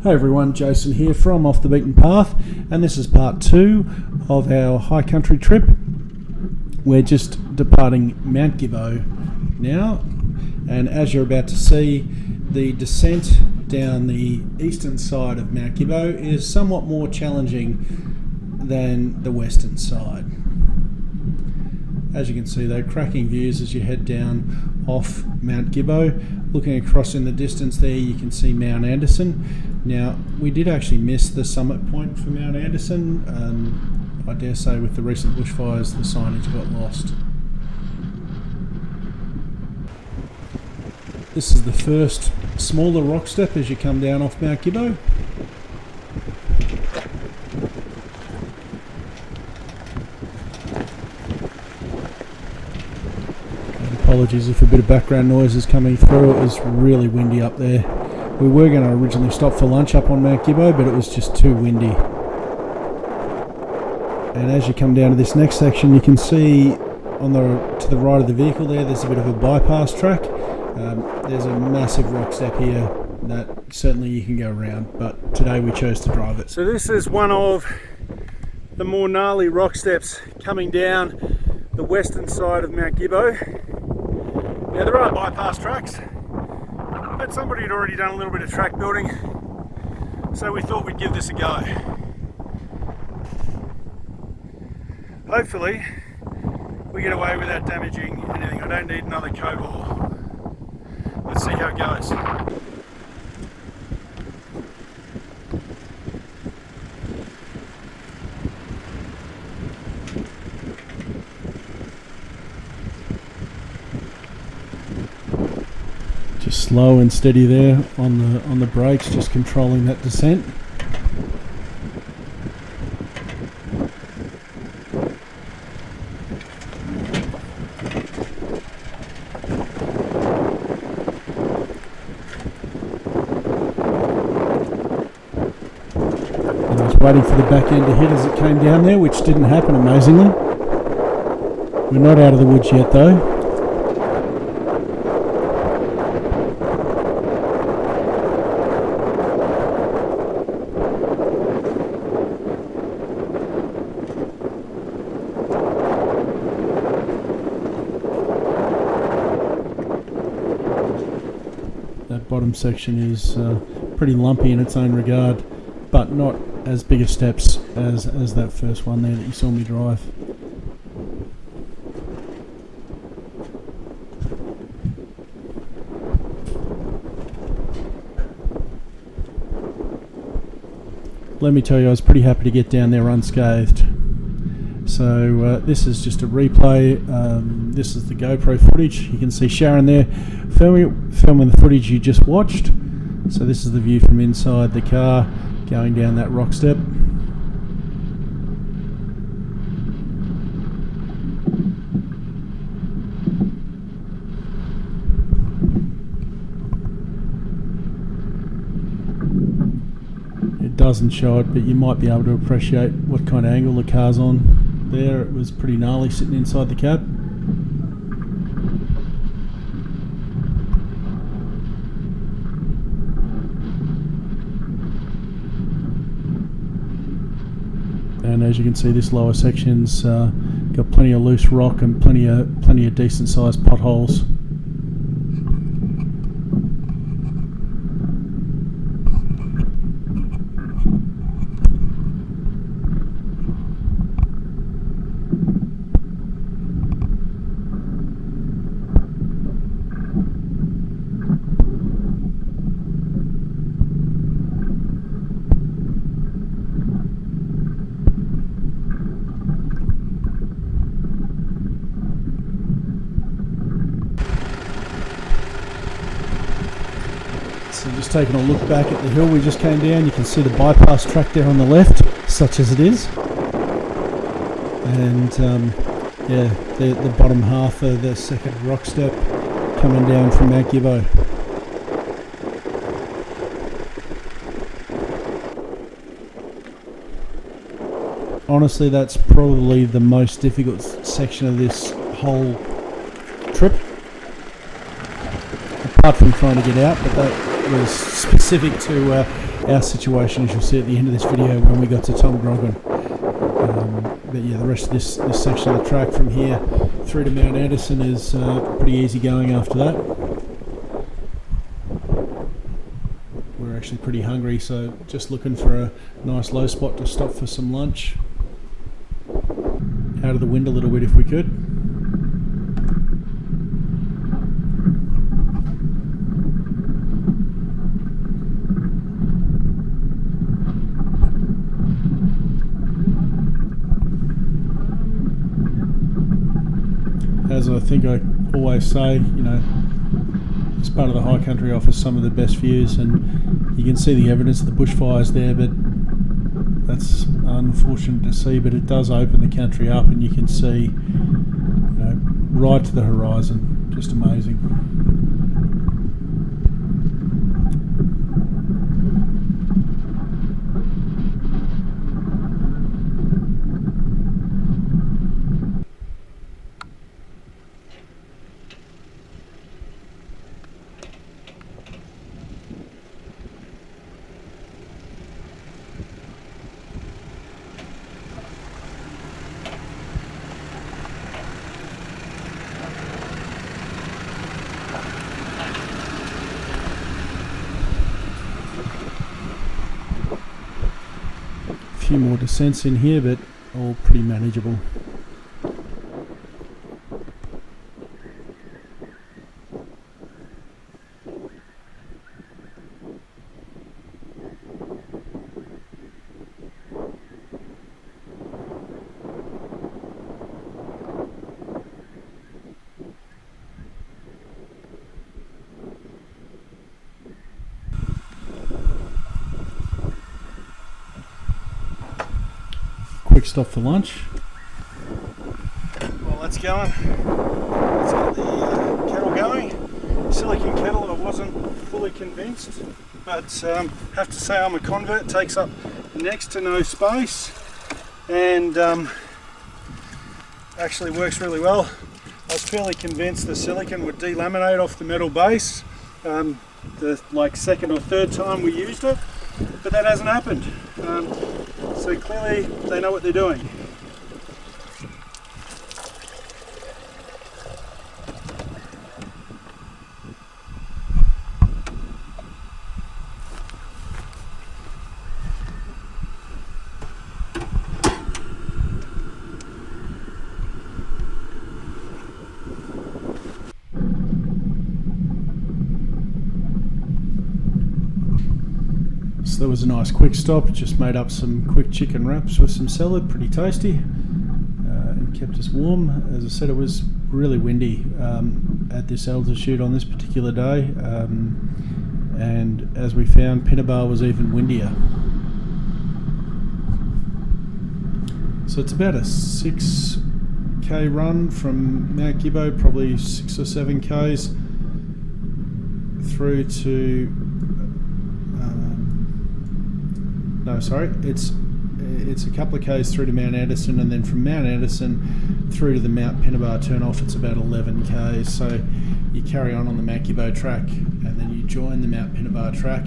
Hey everyone, Jason here from Off the Beaten Path, and this is part 2 of our high country trip. We're just departing Mt Gibbo now, and as you're about to see, the descent down the eastern side of Mt Gibbo is somewhat more challenging than the western side. As you can see though, cracking views as you head down off Mt Gibbo. Looking across in the distance there, you can see Mount Anderson. Now, we did actually miss the summit point for Mount Anderson. I dare say with the recent bushfires, the signage got lost. This is the first smaller rock step as you come down off Mt Gibbo. Apologies if a bit of background noise is coming through. It was really windy up there. We were going to originally stop for lunch up on Mt Gibbo, but it was just too windy. And as you come down to this next section, you can see to the right of the vehicle there's a bit of a bypass track. There's a massive rock step here that certainly you can go around, but today we chose to drive it. So this is one of the more gnarly rock steps coming down the western side of Mt Gibbo. Now there are bypass tracks, but somebody had already done a little bit of track building, so we thought we'd give this a go. Hopefully we get away without damaging anything. I don't need another coat haul. Let's see how it goes. Just slow and steady there on the brakes, just controlling that descent. And I was waiting for the back end to hit as it came down there, which didn't happen amazingly. We're not out of the woods yet though. That bottom section is pretty lumpy in its own regard, but not as big a steps as that first one there that you saw me drive. Let me tell you, I was pretty happy to get down there unscathed. So this is just a replay. This is the GoPro footage. You can see Sharon there filming the footage you just watched. So this is the view from inside the car going down that rock step. It doesn't show it, but you might be able to appreciate what kind of angle the car's on. There, it was pretty gnarly sitting inside the cab. And as you can see, this lower section's got plenty of loose rock and plenty of decent sized potholes. So just taking a look back at the hill we just came down, you can see the bypass track there on the left, such as it is. And yeah, the bottom half of the second rock step coming down from Mt Gibbo. Honestly, that's probably the most difficult section of this whole trip. Apart from trying to get out, but that was specific to our situation, as you'll see at the end of this video, when we got to Tom Groggin. But yeah, the rest of this section of the track from here through to Mount Anderson is pretty easy going after that. We're actually pretty hungry, so just looking for a nice low spot to stop for some lunch. Out of the wind a little bit if we could. As I think I always say, you know, this part of the high country offers some of the best views, and you can see the evidence of the bushfires there, but that's unfortunate to see. But it does open the country up, and you can see, you know, right to the horizon. Just amazing. A few more descents in here, but all pretty manageable. Quick stop for lunch. Well, that's going. Let's get the kettle going. Silicon kettle, I wasn't fully convinced, but have to say I'm a convert. Takes up next to no space, and actually works really well. I was fairly convinced the silicon would delaminate off the metal base the second or third time we used it, but that hasn't happened. So clearly they know what they're doing. So that was a nice quick stop. Just made up some quick chicken wraps with some salad, pretty tasty, and kept us warm. As I said, it was really windy at this altitude on this particular day, and as we found, Pinnibar was even windier. So it's about a 6k run from Mt Gibbo, probably 6 or 7 k's through to it's a couple of k's through to Mount Anderson, and then from Mount Anderson through to the Mt Pinnibar turn off it's about 11 k's. So you carry on the Mt Gibbo track, and then you join the Mt Pinnibar track,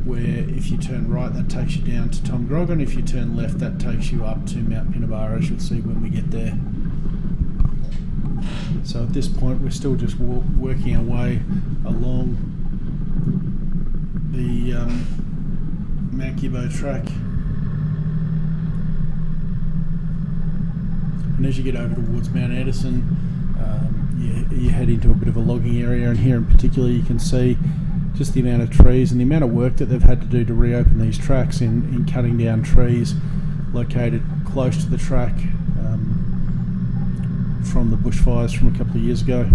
where if you turn right that takes you down to Tom Groggin, if you turn left that takes you up to Mt Pinnibar, as you'll see when we get there. So at this point we're still just working our way along the Mt Gibbo track, and as you get over towards Mount Anderson, you head into a bit of a logging area, and here in particular you can see just the amount of trees and the amount of work that they've had to do to reopen these tracks in cutting down trees located close to the track from the bushfires from a couple of years ago.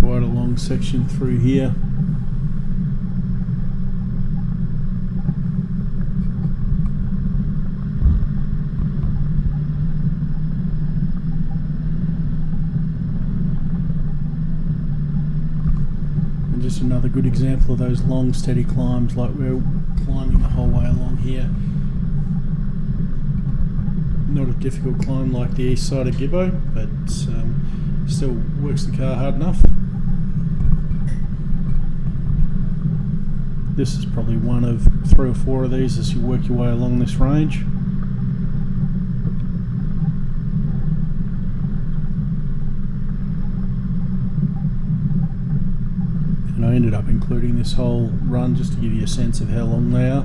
Quite a long section through here. just another good example of those long steady climbs, like we're climbing the whole way along here. Not a difficult climb like the east side of Gibbo, but still works the car hard enough. This is probably one of 3 or 4 of these as you work your way along this range. And I ended up including this whole run just to give you a sense of how long they are.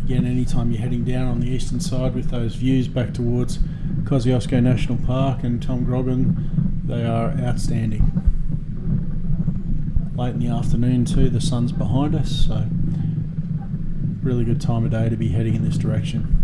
Again, anytime you're heading down on the eastern side with those views back towards Kosciuszko National Park and Tom Groggin, they are outstanding. Late in the afternoon too, the sun's behind us, so really good time of day to be heading in this direction.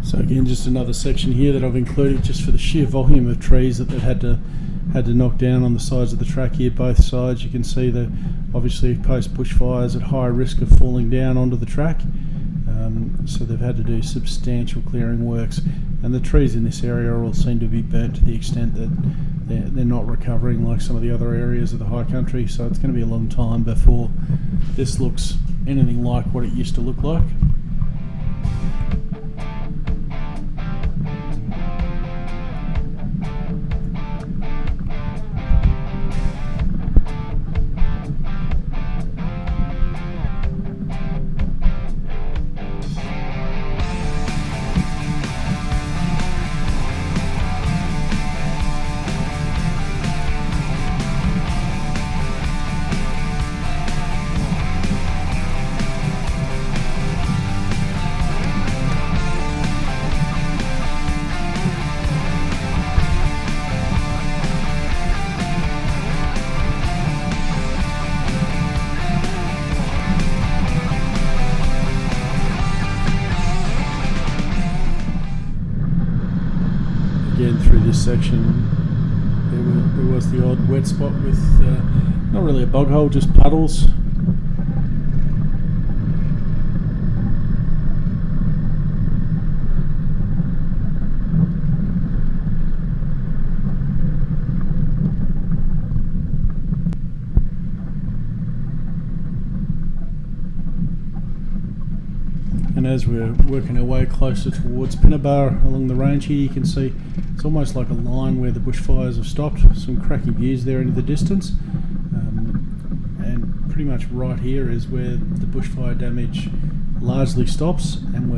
So again, just another section here that I've included just for the sheer volume of trees that they've had to knock down on the sides of the track here, both sides. You can see that obviously post bushfires at high risk of falling down onto the track. So they've had to do substantial clearing works, and the trees in this area all seem to be burnt to the extent that they're not recovering like some of the other areas of the high country. So it's going to be a long time before this looks anything like what it used to look like. Again, through this section there was the odd wet spot with not really a bog hole, just puddles. And as we're working our way closer towards Pinnibar along the range here, you can see it's almost like a line where the bushfires have stopped. Some cracking views there into the distance. And pretty much right here is where the bushfire damage largely stops, and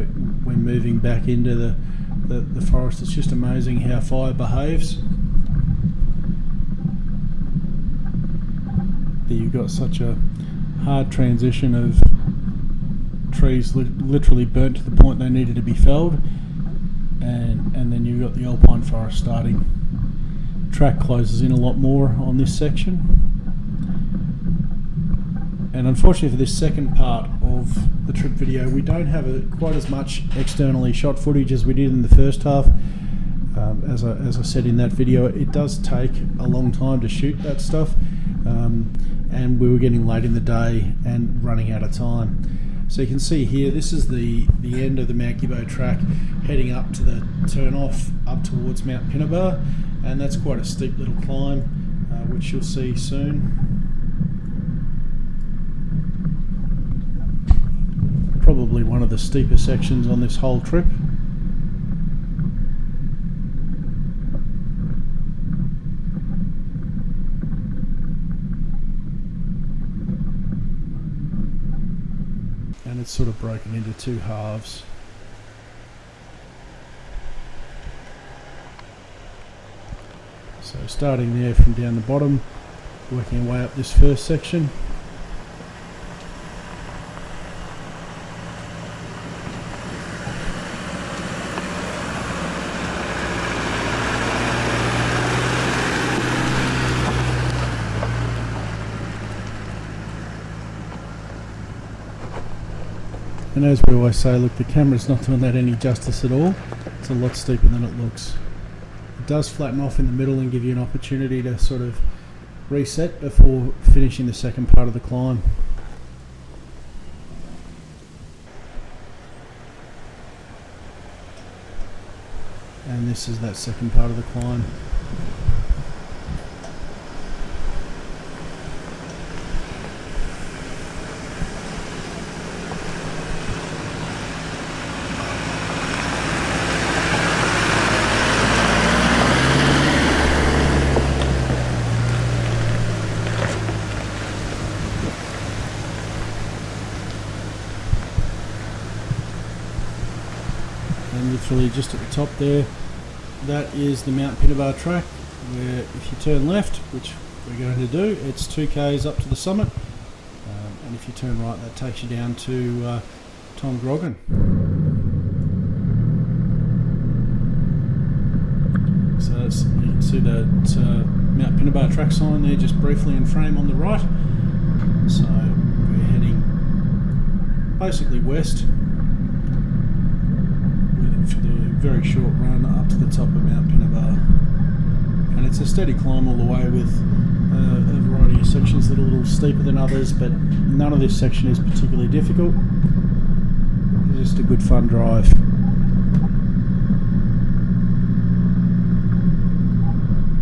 we're moving back into the forest. It's just amazing how fire behaves. There you've got such a hard transition of trees literally burnt to the point they needed to be felled, and then you've got the alpine forest starting. Track closes in a lot more on this section, and unfortunately for this second part of the trip video we don't have quite as much externally shot footage as we did in the first half. As I said in that video, it does take a long time to shoot that stuff, and we were getting late in the day and running out of time. So you can see here, this is the end of the Mt Gibbo track, heading up to the turn off up towards Mt Pinnibar, and that's quite a steep little climb, which you'll see soon. one of the steeper sections on this whole trip. And it's sort of broken into two halves. So starting there from down the bottom, working our way up this first section. And as we always say, look, the camera's not doing that any justice at all. It's a lot steeper than it looks. It does flatten off in the middle and give you an opportunity to sort of reset before finishing the second part of the climb. And this is that second part of the climb. And literally just at the top there, that is the Mt Pinnibar track, where if you turn left, which we're going to do, it's 2k's up to the summit, and if you turn right, that takes you down to Tom Groggin. So that's, you can see that Mt Pinnibar track sign there just briefly in frame on the right. So we're heading basically west for the very short run up to the top of Mt Pinnibar, and it's a steady climb all the way with a variety of sections that are a little steeper than others, but none of this section is particularly difficult. It's just a good fun drive.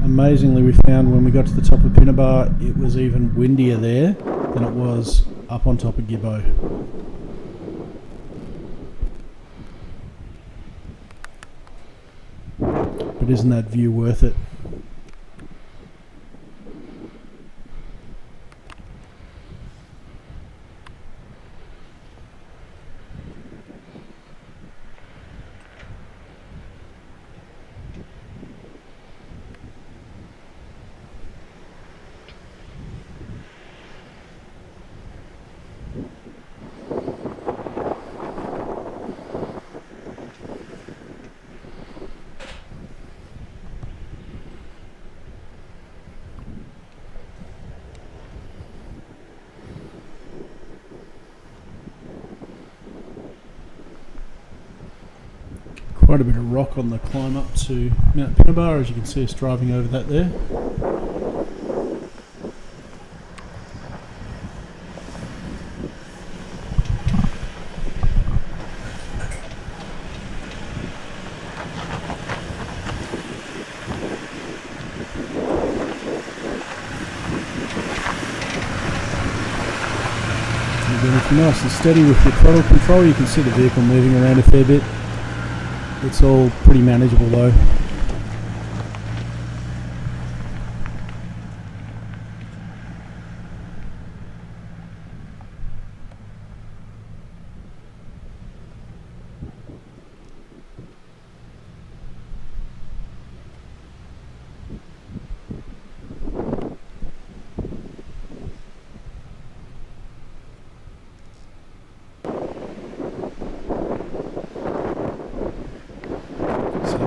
Amazingly, we found when we got to the top of Pinnibar it was even windier there than it was up on top of Gibbo. But isn't that view worth it? Quite a bit of rock on the climb up to Mt Pinnibar, as you can see us driving over that there. And again, if you're nice and steady with your throttle control, you can see the vehicle moving around a fair bit. It's all pretty manageable though.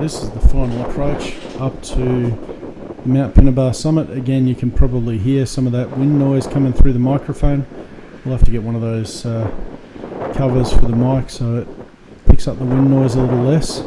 This is the final approach up to Mt Pinnibar summit. Again, you can probably hear some of that wind noise coming through the microphone. We'll have to get one of those covers for the mic so it picks up the wind noise a little less.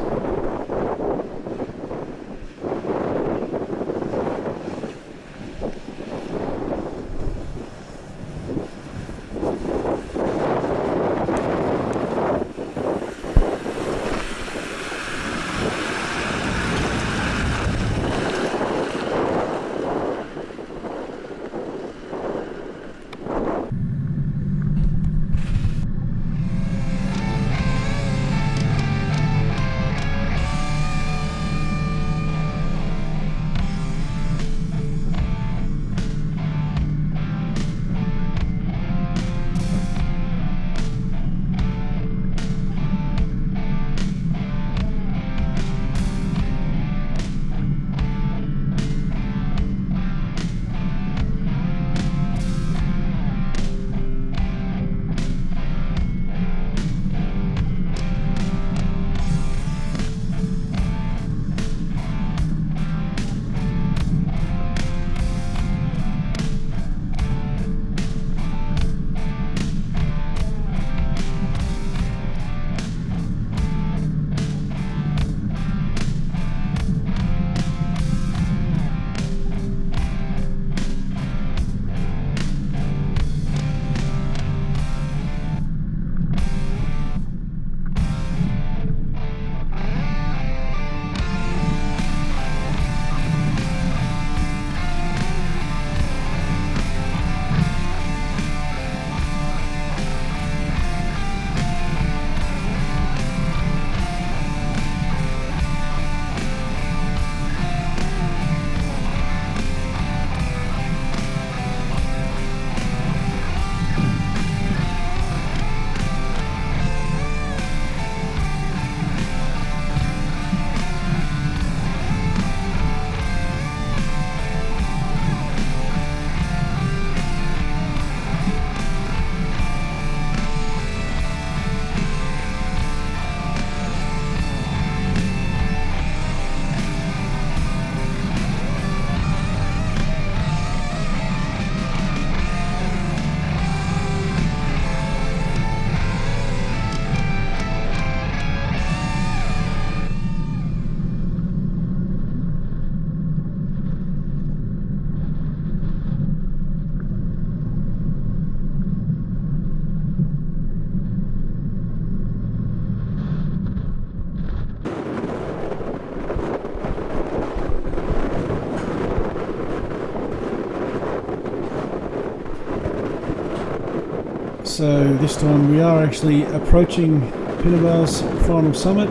So this time we are actually approaching Pinnibar's final summit,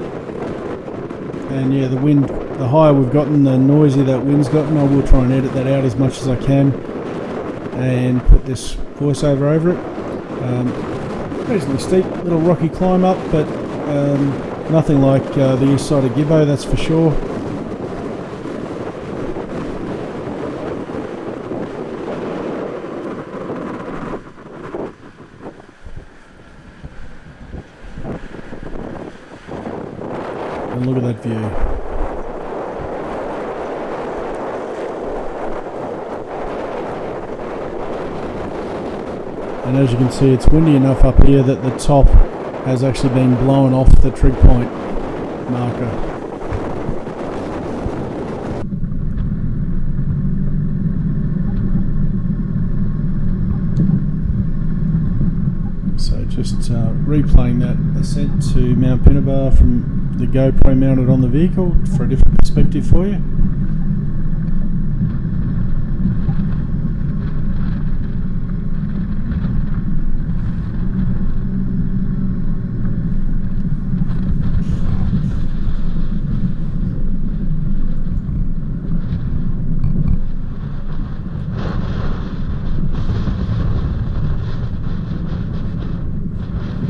and yeah, the wind, the higher we've gotten, the noisier that wind's gotten. I will try and edit that out as much as I can and put this voiceover over it. Reasonably steep, little rocky climb up, but nothing like the east side of Gibbo, that's for sure. And look at that view. And as you can see, it's windy enough up here that the top has actually been blown off the trig point marker. So just replaying that ascent to Mt Pinnibar from the GoPro mounted on the vehicle for a different perspective for you.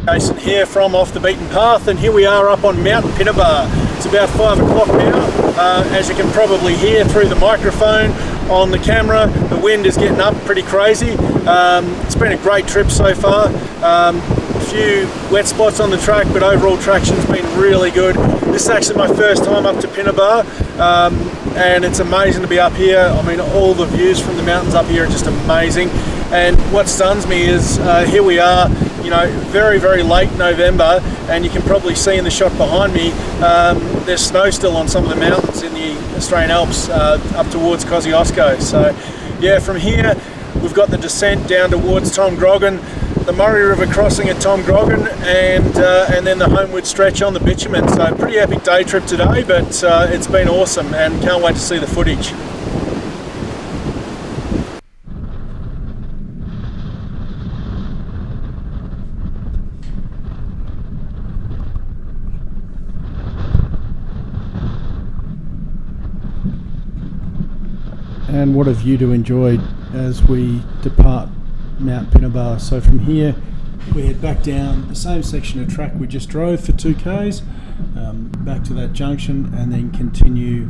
Jason here from Off the Beaten Path, and here we are up on Mt Pinnibar. It's about 5 o'clock now. As you can probably hear through the microphone on the camera, the wind is getting up pretty crazy. It's been a great trip so far. A few wet spots on the track, but overall traction's been really good. This is actually my first time up to Pinnibar, and it's amazing to be up here. I mean, all the views from the mountains up here are just amazing. And what stuns me is here we are, you know, very, very late November, and you can probably see in the shot behind me, there's snow still on some of the mountains in the Australian Alps up towards Kosciuszko. So yeah, from here we've got the descent down towards Tom Groggin, the Murray River crossing at Tom Groggin, and then the homeward stretch on the bitumen. So pretty epic day trip today, but it's been awesome, and can't wait to see the footage. And what a view to enjoy as we depart Mt Pinnibar. So from here we head back down the same section of track we just drove for 2Ks, back to that junction, and then continue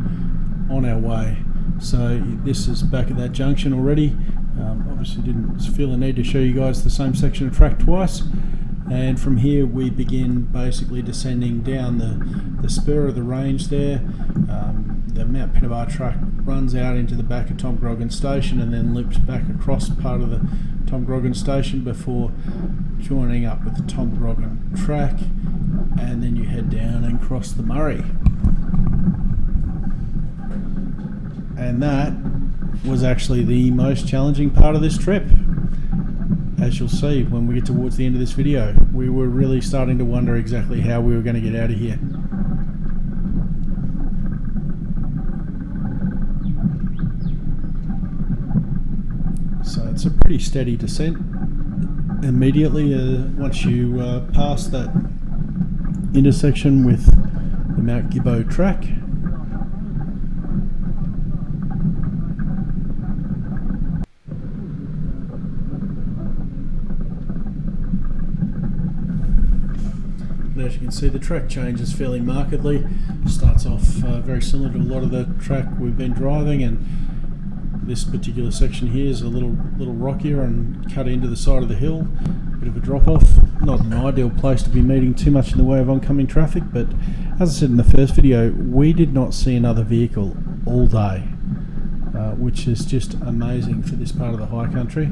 on our way. So this is back at that junction already. Obviously didn't feel the need to show you guys the same section of track twice. And from here we begin basically descending down the spur of the range there. The Mt Pinnibar track runs out into the back of Tom Groggin station and then loops back across part of the Tom Groggin station before joining up with the Tom Groggin track, and then you head down and cross the Murray. And that was actually the most challenging part of this trip. As you'll see when we get towards the end of this video, we were really starting to wonder exactly how we were going to get out of here. So it's a pretty steady descent immediately once you pass that intersection with the Mt Gibbo track. And as you can see, the track changes fairly markedly. Starts off very similar to a lot of the track we've been driving, and this particular section here is a little rockier and cut into the side of the hill. Bit of a drop off. Not an ideal place to be meeting too much in the way of oncoming traffic, but as I said in the first video, we did not see another vehicle all day, which is just amazing for this part of the high country.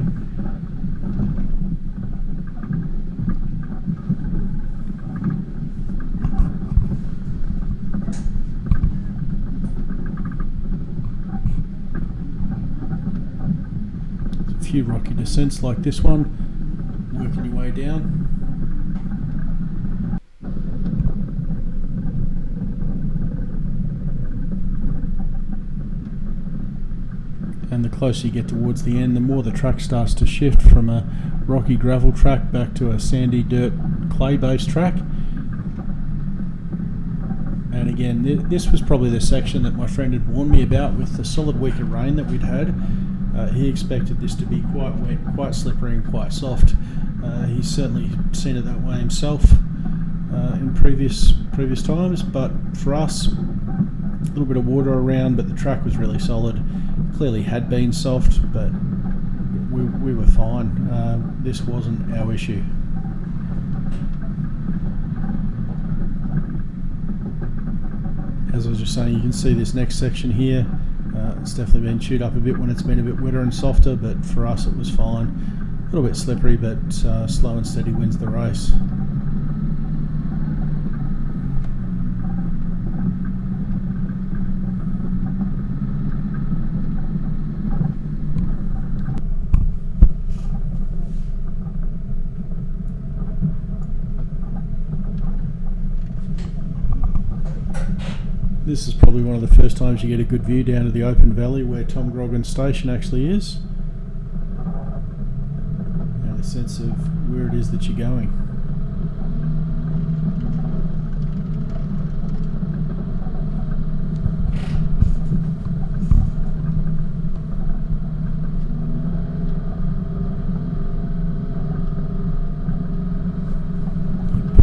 Few rocky descents like this one, working your way down. And the closer you get towards the end, the more the track starts to shift from a rocky gravel track back to a sandy dirt clay based track. And again, this was probably the section that my friend had warned me about with the solid week of rain that we'd had. He expected this to be quite wet, quite slippery and quite soft. He's certainly seen it that way himself in previous times, but for us, a little bit of water around, but the track was really solid. Clearly had been soft, but we were fine. This wasn't our issue. As I was just saying, you can see this next section here. It's definitely been chewed up a bit when it's been a bit wetter and softer, but for us it was fine. A little bit slippery, but slow and steady wins the race. This is probably one of the first times you get a good view down to the open valley where Tom Groggin station actually is, and a sense of where it is that you're going.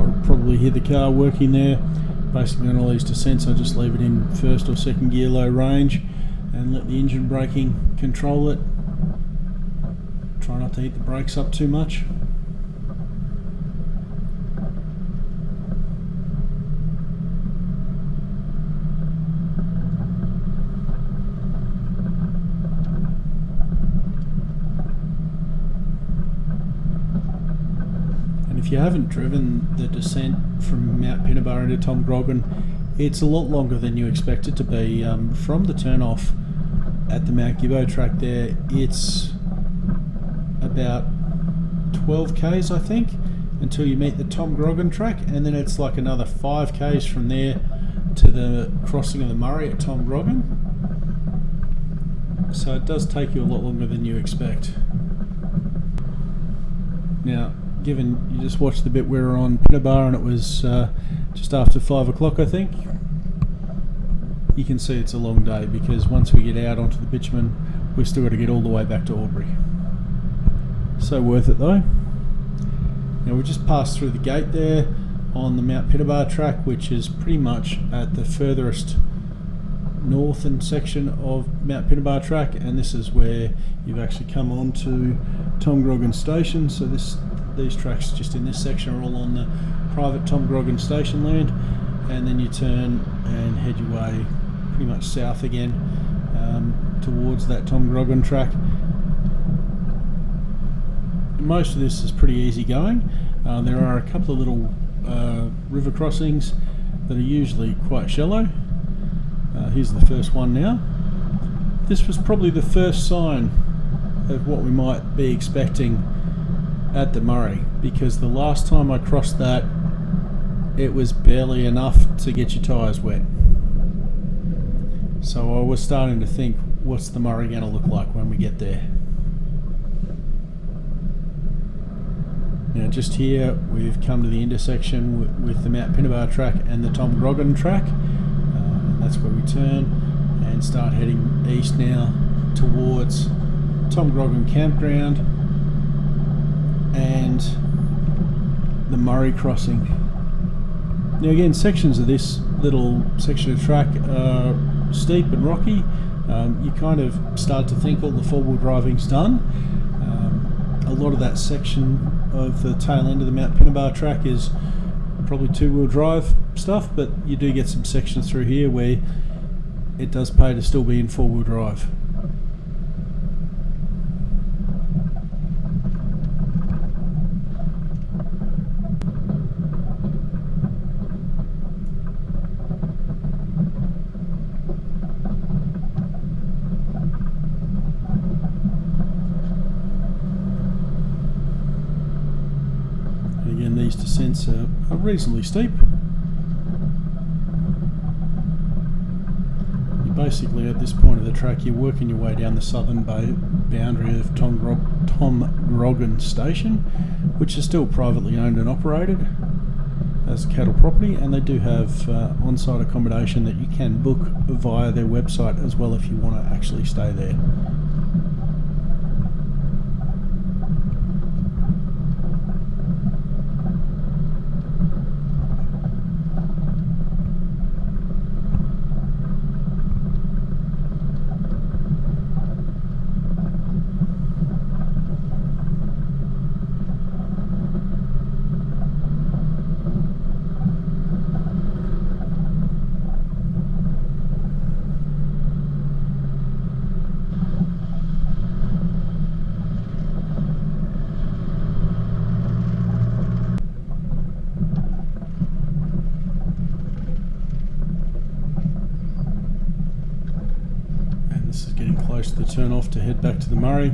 You probably hear the car working there. Basically on all these descents I just leave it in first or second gear low range and let the engine braking control it. Try not to heat the brakes up too much. If you haven't driven the descent from Mt Pinnibar into Tom Groggin, it's a lot longer than you expect it to be. From the turn-off at the Mt Gibbo track there, it's about 12 k's I think, until you meet the Tom Groggin track, and then it's like another 5 k's from there to the crossing of the Murray at Tom Groggin. So it does take you a lot longer than you expect. Now, given you just watched the bit we were on Pinnibar and it was just after 5 o'clock I think, you can see it's a long day, because once we get out onto the bitumen we've still got to get all the way back to Albury. So worth it though. Now we just passed through the gate there on the Mt Pinnibar track, which is pretty much at the furthest northern section of Mt Pinnibar track, and this is where you've actually come on to Tom Groggin station. So these tracks just in this section are all on the private Tom Groggin station land, and then you turn and head your way pretty much south again towards that Tom Groggin track. Most of this is pretty easy going. There are a couple of little river crossings that are usually quite shallow. Here's the first one now. This was probably the first sign of what we might be expecting at the Murray, because the last time I crossed that it was barely enough to get your tyres wet. So I was starting to think, what's the Murray going to look like when we get there? Now just here we've come to the intersection with the Mt Pinnibar track and the Tom Groggin track. That's where we turn and start heading east now towards Tom Groggin campground and the Murray crossing. Now again, sections of this little section of track are steep and rocky. You kind of start to think all the four-wheel driving's done. A lot of that section of the tail end of the Mt Pinnibar track is probably two-wheel drive stuff, but you do get some sections through here where it does pay to still be in four-wheel drive. Again, these descents are reasonably steep. You're basically at this point of the track you're working your way down the southern boundary of Tom Groggin station, which is still privately owned and operated as cattle property, and they do have on-site accommodation that you can book via their website as well if you want to actually stay there. This is getting close to the turn off to head back to the Murray.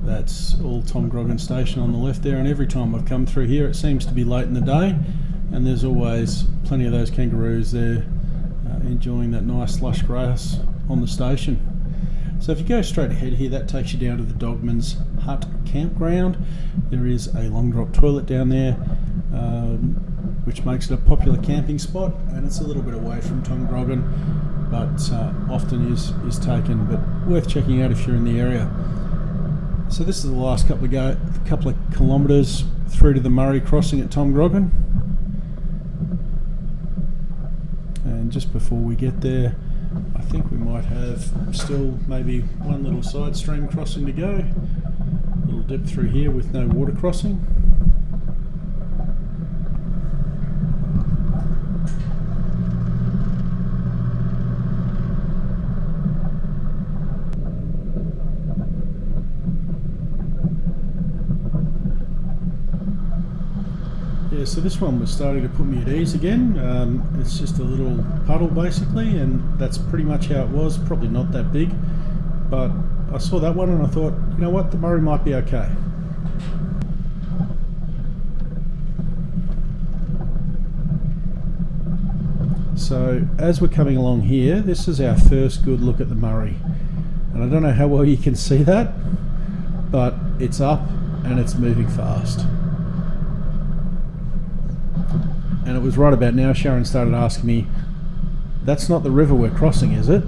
That's all Tom Groggin station on the left there, and every time I've come through here it seems to be late in the day and there's always plenty of those kangaroos there enjoying that nice lush grass on the station. So if you go straight ahead here, that takes you down to the Dogman's Hut campground. There is a long drop toilet down there, which makes it a popular camping spot, and it's a little bit away from Tom Groggin, but often is taken, but worth checking out if you're in the area. So this is the last couple of kilometres through to the Murray crossing at Tom Groggin, and just before we get there I think we might have still maybe one little side stream crossing to go. A little dip through here with no water crossing. Yeah, so this one was starting to put me at ease again. It's just a little puddle basically, and that's pretty much how it was. Probably not that big, but I saw that one and I thought, you know what, the Murray might be okay. So as we're coming along here, this is our first good look at the Murray, and I don't know how well you can see that, but it's up and it's moving fast. And it was right about now Sharon started asking me, that's not the river we're crossing, is it?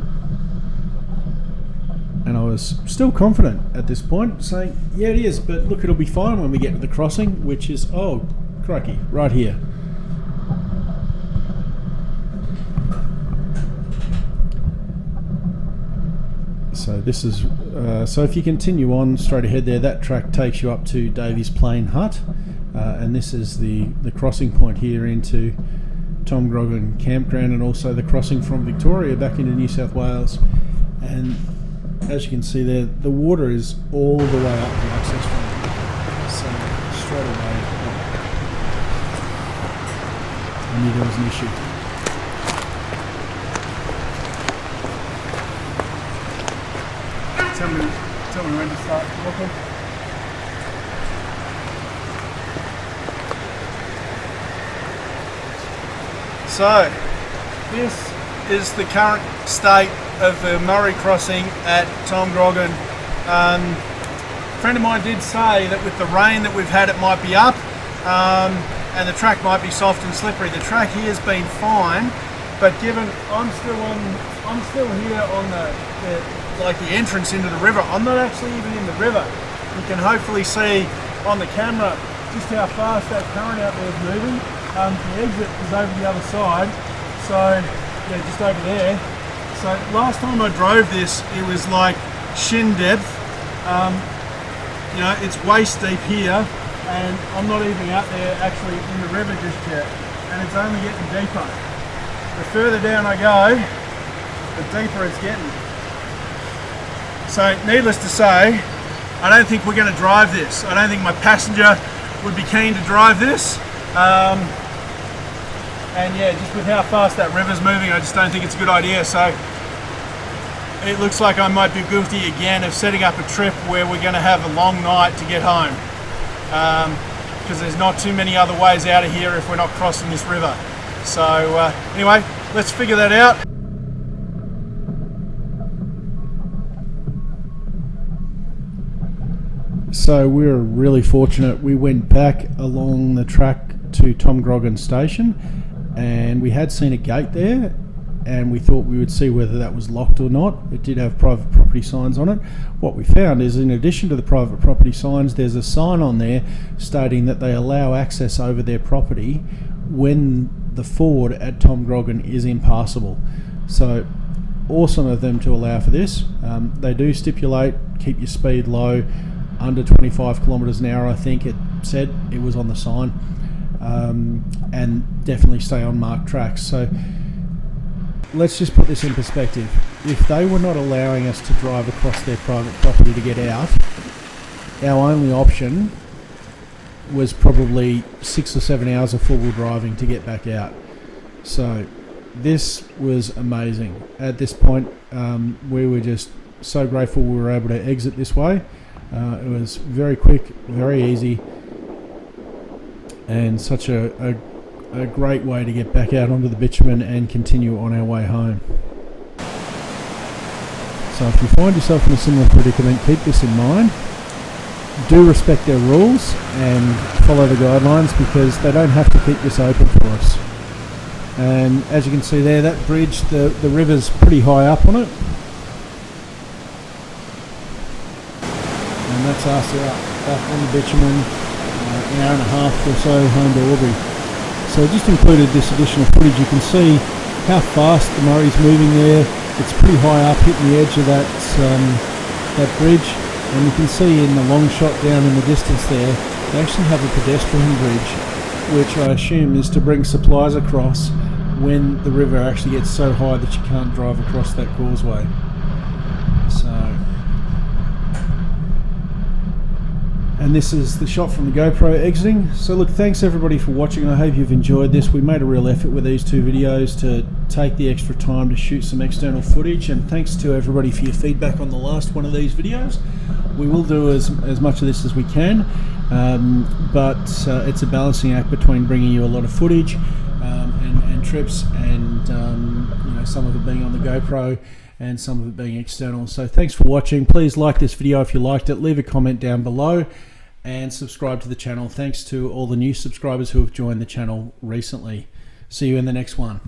And I was still confident at this point, saying, yeah it is, but look, it'll be fine when we get to the crossing, which is, oh crikey, right here. So this is, so if you continue on straight ahead there, that track takes you up to Davy's Plain Hut. And this is the crossing point here into Tom Groggin campground, and also the crossing from Victoria back into New South Wales. And as you can see there, the water is all the way up the access road. So straight away, I knew there was an issue. Tell me when to start walking. So, this is the current state of the Murray crossing at Tom Groggin. A friend of mine did say that with the rain that we've had it might be up, and the track might be soft and slippery. The track here has been fine, but given I'm still here on the entrance into the river. I'm not actually even in the river. You can hopefully see on the camera just how fast that current out there is moving. The exit is over the other side, so yeah, just over there. So last time I drove this, it was like shin depth. You know, it's waist deep here, and I'm not even out there actually in the river just yet, and it's only getting deeper. The further down I go, the deeper it's getting. So needless to say, I don't think we're going to drive this. I don't think my passenger would be keen to drive this. And yeah, just with how fast that river's moving, I just don't think it's a good idea. So it looks like I might be guilty again of setting up a trip where we're going to have a long night to get home. Because there's not too many other ways out of here if we're not crossing this river. So anyway, let's figure that out. So we were really fortunate. We went back along the track to Tom Groggin station, and we had seen a gate there, and we thought we would see whether that was locked or not. It did have private property signs on it. What we found is, in addition to the private property signs, there's a sign on there stating that they allow access over their property when the ford at Tom Groggin is impassable. So awesome of them to allow for this. They do stipulate keep your speed low, under 25 kilometres an hour, I think it said. It was on the sign. And definitely stay on marked tracks. So let's just put this in perspective. If they were not allowing us to drive across their private property to get out, our only option was probably 6 or 7 hours of four-wheel driving to get back out. So this was amazing. At this point, we were just so grateful we were able to exit this way. It was very quick, very easy, and such a great way to get back out onto the bitumen and continue on our way home. So if you find yourself in a similar predicament, keep this in mind. Do respect their rules and follow the guidelines, because they don't have to keep this open for us. And as you can see there, that bridge, the river's pretty high up on it. And that's us out back on the bitumen, an hour and a half or so home to Aubrey. So I just included this additional footage. You can see how fast the Murray's moving there. It's pretty high up, hitting the edge of that bridge. And you can see in the long shot down in the distance there, they actually have a pedestrian bridge, which I assume is to bring supplies across when the river actually gets so high that you can't drive across that causeway. And this is the shot from the GoPro exiting. So look, thanks everybody for watching. I hope you've enjoyed this. We made a real effort with these two videos to take the extra time to shoot some external footage, and thanks to everybody for your feedback on the last one of these videos. We will do as much of this as we can, but it's a balancing act between bringing you a lot of footage and trips, and some of it being on the GoPro and some of it being external. So thanks for watching. Please like this video if you liked it, leave a comment down below, and subscribe to the channel. Thanks to all the new subscribers who have joined the channel recently. See you in the next one.